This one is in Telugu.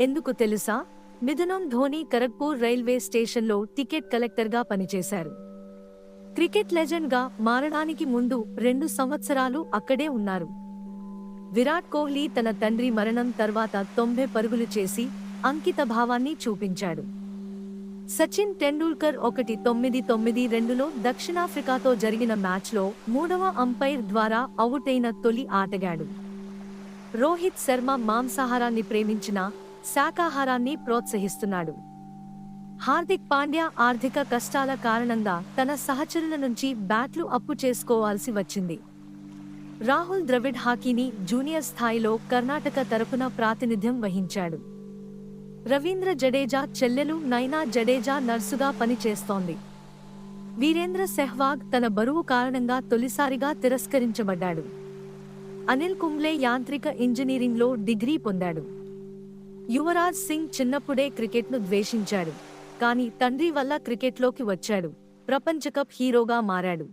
ఎందుకు తెలుసా? మిథునం ధోని ఖరగ్పూర్ రైల్వే స్టేషన్లో టికెట్ కలెక్టర్గా పనిచేశారు. క్రికెట్ లెజెండ్గా మారడానికి ముందు 2 సంవత్సరాలు అక్కడే ఉన్నారు. విరాట్ కోహ్లీ తన తండ్రి మరణం తర్వాత 90 పరుగులు చేసి అంకితభావాన్ని చూపించాడు. సచిన్ టెండూల్కర్ 1992లో దక్షిణాఫ్రికాతో జరిగిన మ్యాచ్లో 3వ అంపైర్ ద్వారా అవుటైన తొలి ఆటగాడు. రోహిత్ శర్మ మాంసాహారాన్ని ప్రేమించినా శాకాహారాన్ని ప్రోత్సహిస్తున్నాడు. హార్దిక్ పాండ్యా ఆర్థిక కష్టాల కారణంగా తన సహచరుల నుంచి బ్యాట్లు అప్పు చేసుకోవాల్సి వచ్చింది. రాహుల్ ద్రవిడ్ హాకీని జూనియర్ స్థాయిలో కర్ణాటక తరపున ప్రాతినిధ్యం వహించాడు. రవీంద్ర జడేజా చెల్లెలు నైనా జడేజా నర్సుగా పనిచేస్తోంది. వీరేంద్ర సెహ్వాగ్ తన బరువు కారణంగా తొలిసారిగా తిరస్కరించబడ్డాడు. అనిల్ కుంబ్లే యాంత్రిక ఇంజనీరింగ్లో డిగ్రీ పొందాడు. యువరాజ్ సింగ్ చిన్నప్పుడే క్రికెట్ను ద్వేషించాడు, కానీ తండ్రి వల్ల క్రికెట్లోకి వచ్చాడు. ప్రపంచకప్ హీరోగా మారాడు.